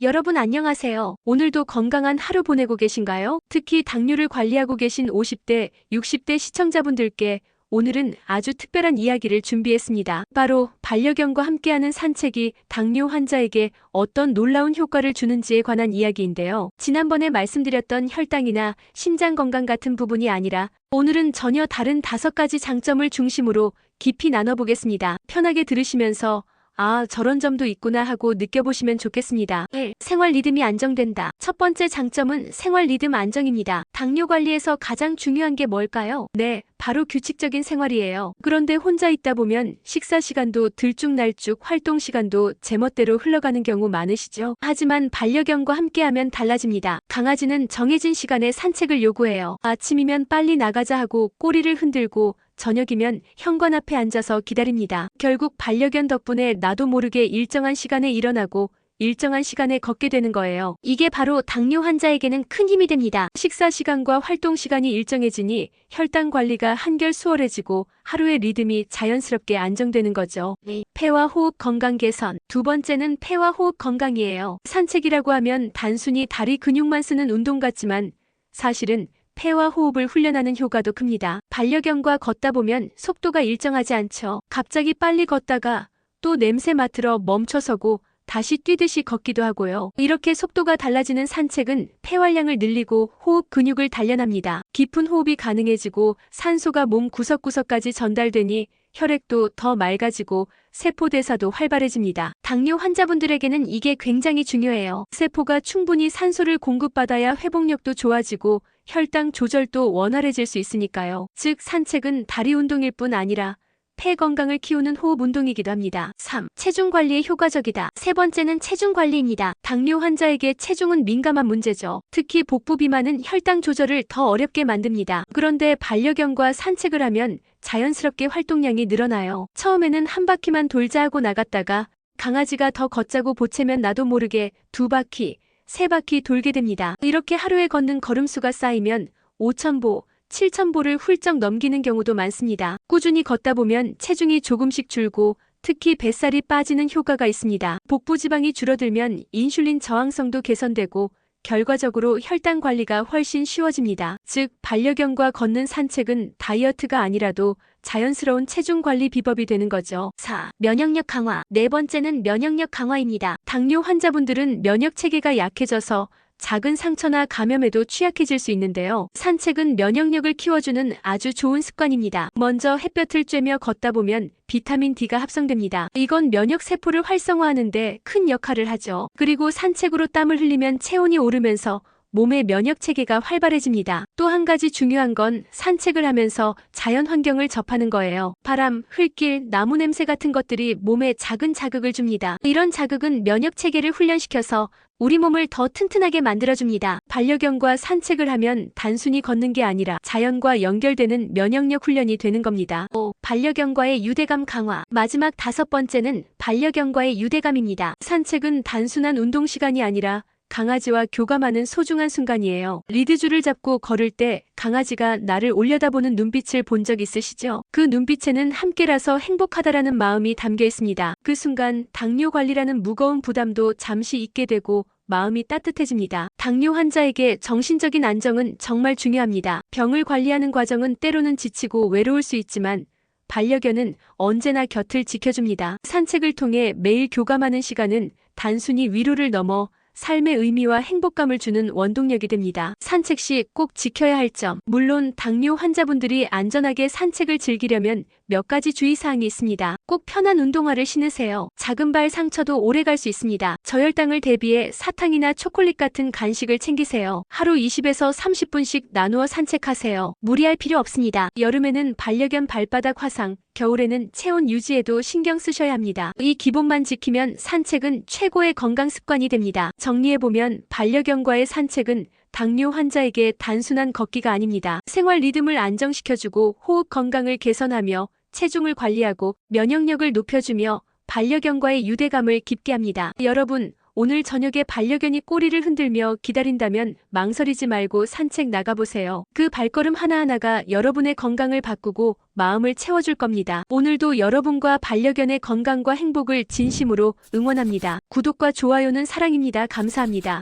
여러분 안녕하세요. 오늘도 건강한 하루 보내고 계신가요? 특히 당뇨를 관리하고 계신 50대, 60대 시청자분들께 오늘은 아주 특별한 이야기를 준비했습니다. 바로 반려견과 함께하는 산책이 당뇨 환자에게 어떤 놀라운 효과를 주는지에 관한 이야기인데요. 지난번에 말씀드렸던 혈당이나 심장 건강 같은 부분이 아니라 오늘은 전혀 다른 5가지 장점을 중심으로 깊이 나눠보겠습니다. 편하게 들으시면서 저런 점도 있구나 하고 느껴보시면 좋겠습니다. 1. 생활 리듬이 안정된다. 첫 번째 장점은 생활 리듬 안정입니다. 당뇨 관리에서 가장 중요한 게 뭘까요? 네, 바로 규칙적인 생활이에요. 그런데 혼자 있다 보면 식사 시간도 들쭉날쭉, 활동 시간도 제멋대로 흘러가는 경우 많으시죠? 하지만 반려견과 함께하면 달라집니다. 강아지는 정해진 시간에 산책을 요구해요. 아침이면 빨리 나가자 하고 꼬리를 흔들고 저녁이면 현관 앞에 앉아서 기다립니다. 결국 반려견 덕분에 나도 모르게 일정한 시간에 일어나고 일정한 시간에 걷게 되는 거예요. 이게 바로 당뇨 환자에게는 큰 힘이 됩니다. 식사 시간과 활동 시간이 일정해지니 혈당 관리가 한결 수월해지고 하루의 리듬이 자연스럽게 안정되는 거죠. 폐와 호흡 건강 개선. 두 번째는 폐와 호흡 건강이에요. 산책이라고 하면 단순히 다리 근육만 쓰는 운동 같지만 사실은 폐와 호흡을 훈련하는 효과도 큽니다. 반려견과 걷다 보면 속도가 일정하지 않죠. 갑자기 빨리 걷다가 또 냄새 맡으러 멈춰서고 다시 뛰듯이 걷기도 하고요. 이렇게 속도가 달라지는 산책은 폐활량을 늘리고 호흡 근육을 단련합니다. 깊은 호흡이 가능해지고 산소가 몸 구석구석까지 전달되니 혈액도 더 맑아지고 세포 대사도 활발해집니다. 당뇨 환자분들에게는 이게 굉장히 중요해요. 세포가 충분히 산소를 공급받아야 회복력도 좋아지고 혈당 조절도 원활해질 수 있으니까요. 즉 산책은 다리 운동일 뿐 아니라 폐 건강을 키우는 호흡 운동이기도 합니다. 3. 체중 관리에 효과적이다. 세 번째는 체중 관리입니다. 당뇨 환자에게 체중은 민감한 문제죠. 특히 복부 비만은 혈당 조절을 더 어렵게 만듭니다. 그런데 반려견과 산책을 하면 자연스럽게 활동량이 늘어나요. 처음에는 한 바퀴만 돌자 하고 나갔다가 강아지가 더 걷자고 보채면 나도 모르게 2바퀴, 3바퀴 돌게 됩니다. 이렇게 하루에 걷는 걸음수가 쌓이면 5,000보, 7,000보를 훌쩍 넘기는 경우도 많습니다. 꾸준히 걷다 보면 체중이 조금씩 줄고 특히 뱃살이 빠지는 효과가 있습니다. 복부 지방이 줄어들면 인슐린 저항성도 개선되고 결과적으로 혈당 관리가 훨씬 쉬워집니다. 즉 반려견과 걷는 산책은 다이어트가 아니라도 자연스러운 체중 관리 비법이 되는 거죠. 4. 면역력 강화. 네 번째는 면역력 강화입니다. 당뇨 환자분들은 면역 체계가 약해져서 작은 상처나 감염에도 취약해질 수 있는데요. 산책은 면역력을 키워주는 아주 좋은 습관입니다. 먼저 햇볕을 쬐며 걷다 보면 비타민 D가 합성됩니다. 이건 면역 세포를 활성화하는데 큰 역할을 하죠. 그리고 산책으로 땀을 흘리면 체온이 오르면서 몸의 면역 체계가 활발해집니다. 또 한 가지 중요한 건 산책을 하면서 자연 환경을 접하는 거예요. 바람, 흙길, 나무 냄새 같은 것들이 몸에 작은 자극을 줍니다. 이런 자극은 면역 체계를 훈련시켜서 우리 몸을 더 튼튼하게 만들어줍니다. 반려견과 산책을 하면 단순히 걷는 게 아니라 자연과 연결되는 면역력 훈련이 되는 겁니다. 5. 반려견과의 유대감 강화. 마지막 5번째는 반려견과의 유대감입니다. 산책은 단순한 운동 시간이 아니라 강아지와 교감하는 소중한 순간이에요. 리드줄을 잡고 걸을 때 강아지가 나를 올려다보는 눈빛을 본 적 있으시죠? 그 눈빛에는 함께라서 행복하다라는 마음이 담겨 있습니다. 그 순간 당뇨 관리라는 무거운 부담도 잠시 잊게 되고 마음이 따뜻해집니다. 당뇨 환자에게 정신적인 안정은 정말 중요합니다. 병을 관리하는 과정은 때로는 지치고 외로울 수 있지만 반려견은 언제나 곁을 지켜줍니다. 산책을 통해 매일 교감하는 시간은 단순히 위로를 넘어 삶의 의미와 행복감을 주는 원동력이 됩니다. 산책 시 꼭 지켜야 할 점. 물론 당뇨 환자분들이 안전하게 산책을 즐기려면 몇 가지 주의사항이 있습니다. 꼭 편한 운동화를 신으세요. 작은 발 상처도 오래 갈 수 있습니다. 저혈당을 대비해 사탕이나 초콜릿 같은 간식을 챙기세요. 하루 20에서 30분씩 나누어 산책하세요. 무리할 필요 없습니다. 여름에는 반려견 발바닥 화상, 겨울에는 체온 유지에도 신경 쓰셔야 합니다. 이 기본만 지키면 산책은 최고의 건강 습관이 됩니다. 정리해보면 반려견과의 산책은 당뇨 환자에게 단순한 걷기가 아닙니다. 생활 리듬을 안정시켜주고 호흡 건강을 개선하며 체중을 관리하고 면역력을 높여주며 반려견과의 유대감을 깊게 합니다. 여러분, 오늘 저녁에 반려견이 꼬리를 흔들며 기다린다면 망설이지 말고 산책 나가보세요. 그 발걸음 하나하나가 여러분의 건강을 바꾸고 마음을 채워줄 겁니다. 오늘도 여러분과 반려견의 건강과 행복을 진심으로 응원합니다. 구독과 좋아요는 사랑입니다. 감사합니다.